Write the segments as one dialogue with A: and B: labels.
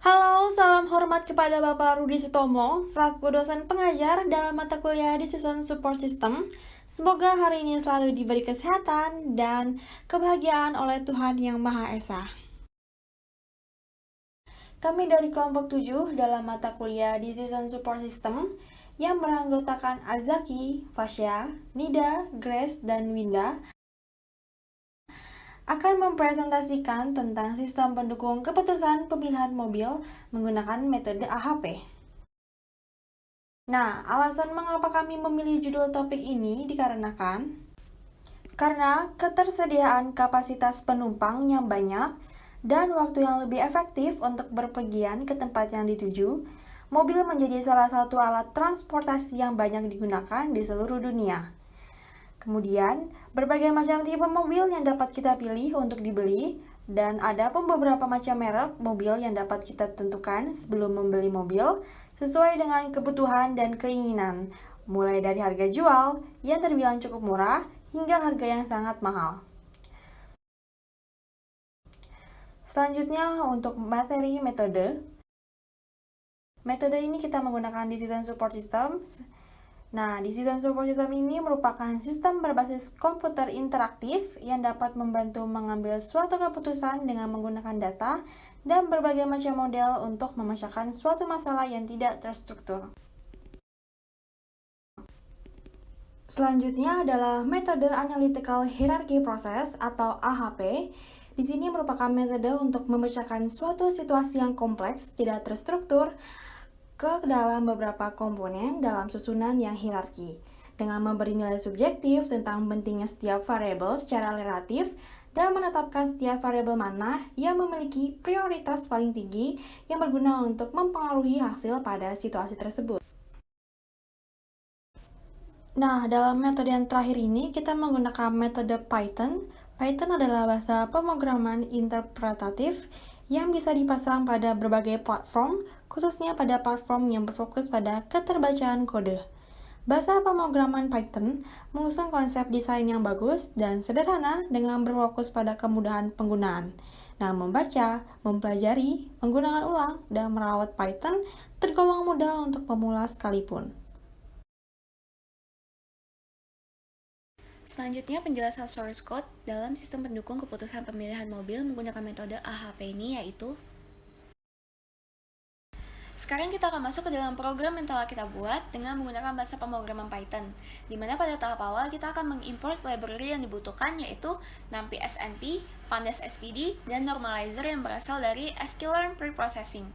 A: Halo, salam hormat kepada Bapak Rudi Sutomo, selaku dosen pengajar dalam mata kuliah Decision Support System. Semoga hari ini selalu diberi kesehatan dan kebahagiaan oleh Tuhan Yang Maha Esa. Kami dari kelompok 7 dalam mata kuliah Decision Support System yang beranggotakan Azaki, Fasya, Nida, Grace, dan Winda akan mempresentasikan tentang sistem pendukung keputusan pemilihan mobil menggunakan metode AHP. Nah, alasan mengapa kami memilih judul topik ini dikarenakan karena ketersediaan kapasitas penumpang yang banyak dan waktu yang lebih efektif untuk berpergian ke tempat yang dituju, mobil menjadi salah satu alat transportasi yang banyak digunakan di seluruh dunia. Kemudian, berbagai macam tipe mobil yang dapat kita pilih untuk dibeli, dan ada pun beberapa macam merek mobil yang dapat kita tentukan sebelum membeli mobil sesuai dengan kebutuhan dan keinginan, mulai dari harga jual yang terbilang cukup murah hingga harga yang sangat mahal. Selanjutnya untuk materi metode. Metode ini kita menggunakan Decision Support System. Nah, Decision Support System ini merupakan sistem berbasis komputer interaktif yang dapat membantu mengambil suatu keputusan dengan menggunakan data dan berbagai macam model untuk memecahkan suatu masalah yang tidak terstruktur. Selanjutnya adalah metode Analytical Hierarchy Process atau AHP. Di sini merupakan metode untuk memecahkan suatu situasi yang kompleks, tidak terstruktur, ke dalam beberapa komponen dalam susunan yang hierarki, dengan memberi nilai subjektif tentang pentingnya setiap variabel secara relatif dan menetapkan setiap variabel mana yang memiliki prioritas paling tinggi yang berguna untuk mempengaruhi hasil pada situasi tersebut. Nah, dalam metode yang terakhir ini, kita menggunakan metode Python. Python adalah bahasa pemrograman interpretatif yang bisa dipasang pada berbagai platform, khususnya pada platform yang berfokus pada keterbacaan kode. Bahasa pemrograman Python mengusung konsep desain yang bagus dan sederhana dengan berfokus pada kemudahan penggunaan. Nah, membaca, mempelajari, menggunakan ulang, dan merawat Python tergolong mudah untuk pemula sekalipun.
B: Selanjutnya penjelasan source code dalam sistem pendukung keputusan pemilihan mobil menggunakan metode AHP ini yaitu sekarang kita akan masuk ke dalam program yang telah kita buat dengan menggunakan bahasa pemrograman Python, di mana pada tahap awal kita akan mengimport library yang dibutuhkan yaitu NumPy SNP, Pandas SPD, dan normalizer yang berasal dari sklearn preprocessing.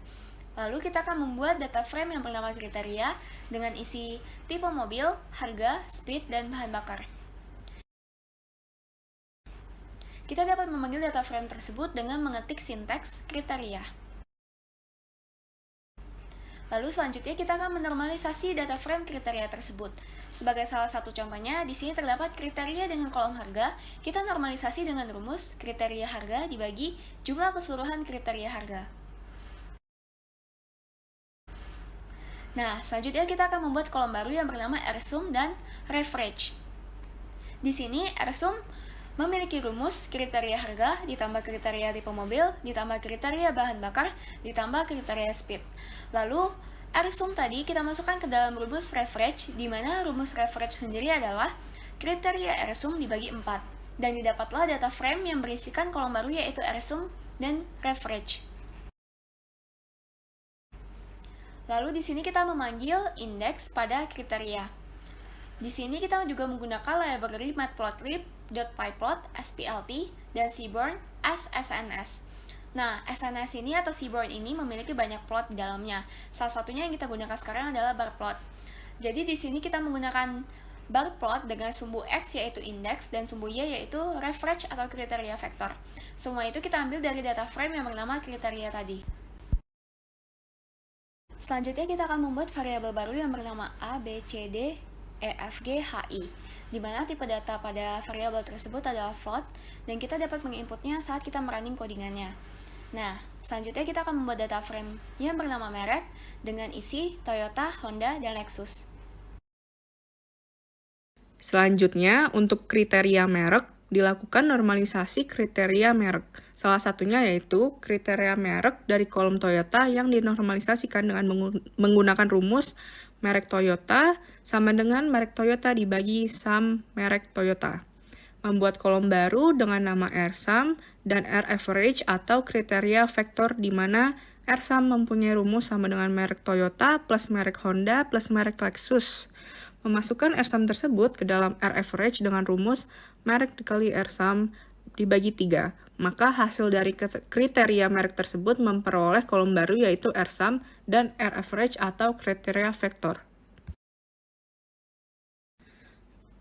B: Lalu kita akan membuat data frame yang bernama kriteria dengan isi tipe mobil, harga, speed, dan bahan bakar. Kita dapat memanggil data frame tersebut dengan mengetik sinteks kriteria. Lalu selanjutnya kita akan menormalisasi data frame kriteria tersebut. Sebagai salah satu contohnya, di sini terdapat kriteria dengan kolom harga. Kita normalisasi dengan rumus kriteria harga dibagi jumlah keseluruhan kriteria harga. Nah, selanjutnya kita akan membuat kolom baru yang bernama rsum dan refresh. Di sini rsum memiliki rumus kriteria harga, ditambah kriteria tipe mobil, ditambah kriteria bahan bakar, ditambah kriteria speed. Lalu, rsum tadi kita masukkan ke dalam rumus refresh, di mana rumus refresh sendiri adalah kriteria rsum dibagi 4. Dan didapatlah data frame yang berisikan kolom baru yaitu rsum dan refresh. Lalu di sini kita memanggil indeks pada kriteria. Di sini kita juga menggunakan library matplotlib.pyplot, SPLT, dan Seaborn as SNS. Nah, SNS ini atau Seaborn ini memiliki banyak plot di dalamnya. Salah satunya yang kita gunakan sekarang adalah bar plot. Jadi di sini kita menggunakan bar plot dengan sumbu X yaitu indeks dan sumbu Y yaitu refresh atau kriteria vektor. Semua itu kita ambil dari data frame yang bernama kriteria tadi. Selanjutnya kita akan membuat variabel baru yang bernama A, B, C, D, E, F, G, H, I, di mana tipe data pada variabel tersebut adalah float, dan kita dapat menginputnya saat kita merunning codingannya. Nah, selanjutnya kita akan membuat data frame yang bernama merek dengan isi Toyota, Honda, dan Lexus.
C: Selanjutnya, untuk kriteria merek, dilakukan normalisasi kriteria merek. Salah satunya yaitu kriteria merek dari kolom Toyota yang dinormalisasikan dengan menggunakan rumus merek Toyota sama dengan merek Toyota dibagi sum merek Toyota. Membuat kolom baru dengan nama R-sum dan R-average atau kriteria vektor di mana R-sum mempunyai rumus sama dengan merek Toyota plus merek Honda plus merek Lexus. Memasukkan R-sum tersebut ke dalam R-average dengan rumus merek dikali R-sum dibagi 3. Maka hasil dari kriteria merek tersebut memperoleh kolom baru yaitu R-sum dan R-average atau kriteria vektor.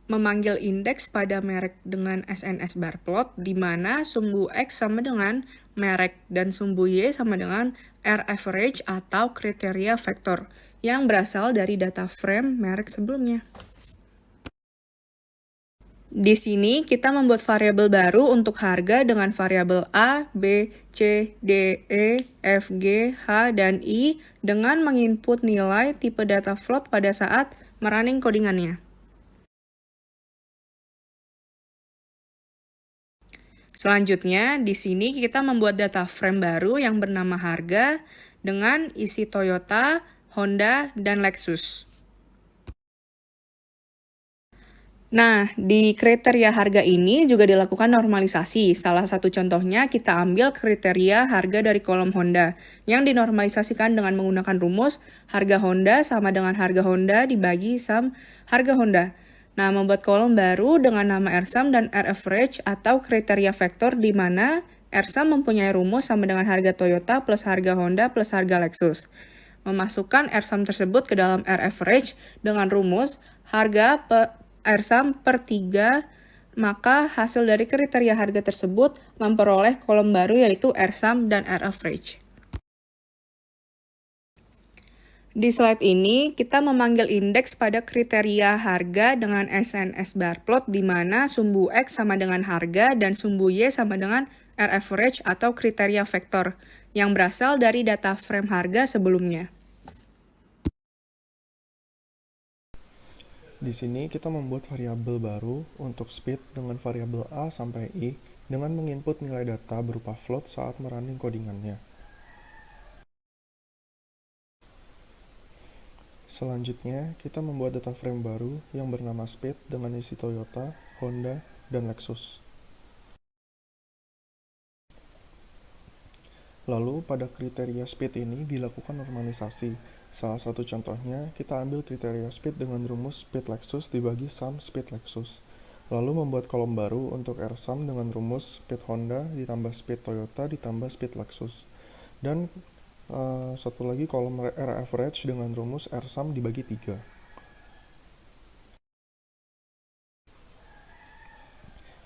C: Memanggil indeks pada merek dengan SNS bar plot, di mana sumbu X sama dengan merek dan sumbu Y sama dengan R-average atau kriteria vektor yang berasal dari data frame merek sebelumnya. Di sini kita membuat variabel baru untuk harga dengan variabel A, B, C, D, E, F, G, H, dan I dengan menginput nilai tipe data float pada saat merunning codingannya. Selanjutnya, di sini kita membuat data frame baru yang bernama harga dengan isi Toyota, Honda, dan Lexus. Nah, di kriteria harga ini juga dilakukan normalisasi. Salah satu contohnya kita ambil kriteria harga dari kolom Honda yang dinormalisasikan dengan menggunakan rumus harga Honda sama dengan harga Honda dibagi sum harga Honda. Nah, membuat kolom baru dengan nama R-sum dan R-average atau kriteria vektor di mana R-sum mempunyai rumus sama dengan harga Toyota plus harga Honda plus harga Lexus. Memasukkan R-sum tersebut ke dalam R-average dengan rumus harga R-sum per 3, maka hasil dari kriteria harga tersebut memperoleh kolom baru yaitu R-sum dan R-average. Di slide ini, kita memanggil indeks pada kriteria harga dengan SNS bar plot di mana sumbu X sama dengan harga dan sumbu Y sama dengan R-average atau kriteria vektor yang berasal dari data frame harga sebelumnya.
D: Di sini kita membuat variabel baru untuk speed dengan variabel A sampai I dengan menginput nilai data berupa float saat merunning codingannya. Selanjutnya, kita membuat data frame baru yang bernama speed dengan isi Toyota, Honda, dan Lexus. Lalu, pada kriteria speed ini dilakukan normalisasi. Salah satu contohnya, kita ambil kriteria speed dengan rumus speed Lexus dibagi sum speed Lexus. Lalu membuat kolom baru untuk R-sum dengan rumus speed Honda ditambah speed Toyota ditambah speed Lexus. Dan satu lagi kolom R-average dengan rumus R-sum dibagi 3.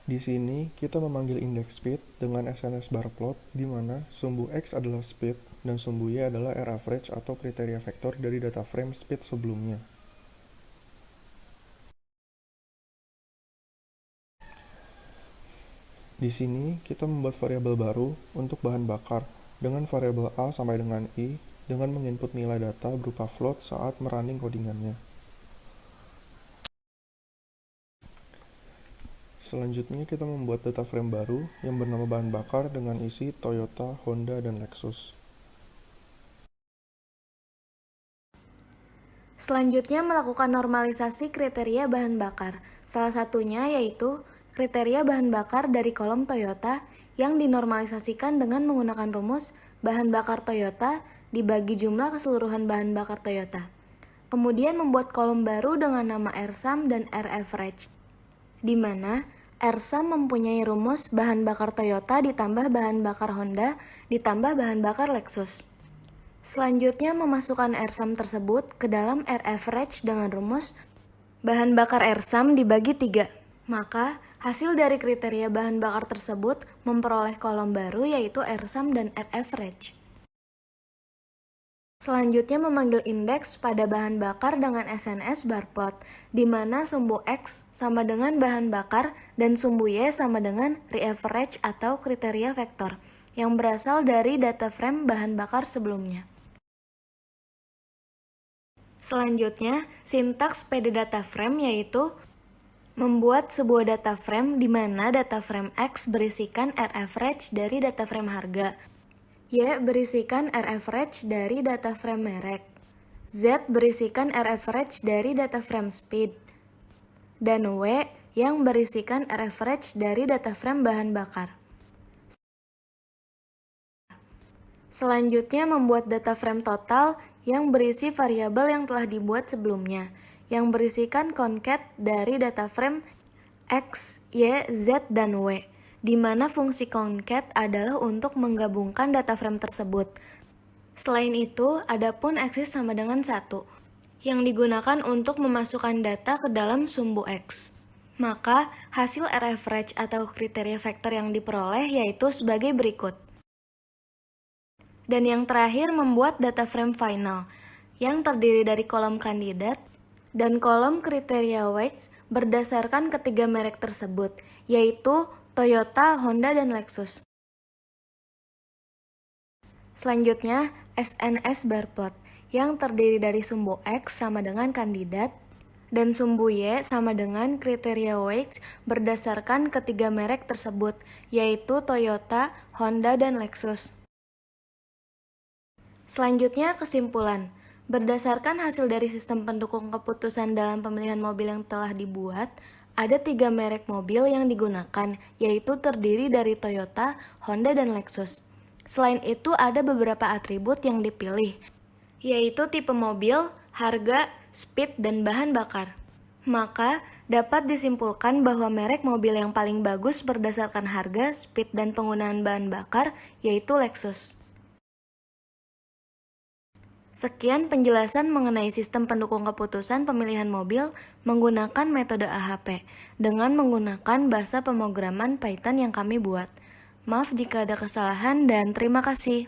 D: Di sini, kita memanggil indeks speed dengan SNS bar plot, di mana sumbu X adalah speed dan sumbu Y adalah R-average atau kriteria vektor dari data frame speed sebelumnya. Di sini, kita membuat variabel baru untuk bahan bakar dengan variabel A sampai dengan I dengan menginput nilai data berupa float saat merunning codingannya. Selanjutnya kita membuat data frame baru yang bernama bahan bakar dengan isi Toyota, Honda, dan Lexus.
E: Selanjutnya melakukan normalisasi kriteria bahan bakar. Salah satunya yaitu kriteria bahan bakar dari kolom Toyota yang dinormalisasikan dengan menggunakan rumus bahan bakar Toyota dibagi jumlah keseluruhan bahan bakar Toyota. Kemudian membuat kolom baru dengan nama R-sum dan R-average, di mana R-sum mempunyai rumus bahan bakar Toyota ditambah bahan bakar Honda ditambah bahan bakar Lexus. Selanjutnya memasukkan R-sum tersebut ke dalam R-average dengan rumus bahan bakar R-sum dibagi 3. Maka, hasil dari kriteria bahan bakar tersebut memperoleh kolom baru yaitu R-sum dan R-average. Selanjutnya memanggil indeks pada bahan bakar dengan SNS bar plot, di mana sumbu X sama dengan bahan bakar dan sumbu Y sama dengan re-average atau kriteria vektor, yang berasal dari data frame bahan bakar sebelumnya. Selanjutnya, sintaks PD data frame yaitu Membuat sebuah data frame di mana data frame X berisikan R-average dari data frame harga, Y berisikan R-average dari data frame merek, Z berisikan R-average dari data frame speed, dan W yang berisikan R-average dari data frame bahan bakar. Selanjutnya membuat data frame total yang berisi variabel yang telah dibuat sebelumnya, yang berisikan concat dari data frame X, Y, Z, dan W, di mana fungsi concat adalah untuk menggabungkan data frame tersebut. Selain itu, ada pun axis sama dengan 1, yang digunakan untuk memasukkan data ke dalam sumbu X. Maka, hasil R-average atau kriteria vektor yang diperoleh yaitu sebagai berikut. Dan yang terakhir membuat data frame final, yang terdiri dari kolom kandidat dan kolom kriteria weights berdasarkan ketiga merek tersebut, yaitu Toyota, Honda, dan Lexus. Selanjutnya, SNS barplot, yang terdiri dari sumbu X sama dengan kandidat, dan sumbu Y sama dengan kriteria weights berdasarkan ketiga merek tersebut, yaitu Toyota, Honda, dan Lexus. Selanjutnya, kesimpulan. Berdasarkan hasil dari sistem pendukung keputusan dalam pemilihan mobil yang telah dibuat, ada 3 merek mobil yang digunakan, yaitu terdiri dari Toyota, Honda, dan Lexus. Selain itu, ada beberapa atribut yang dipilih, yaitu tipe mobil, harga, speed, dan bahan bakar. Maka, dapat disimpulkan bahwa merek mobil yang paling bagus berdasarkan harga, speed, dan penggunaan bahan bakar, yaitu Lexus. Sekian penjelasan mengenai sistem pendukung keputusan pemilihan mobil menggunakan metode AHP dengan menggunakan bahasa pemrograman Python yang kami buat. Maaf jika ada kesalahan dan terima kasih.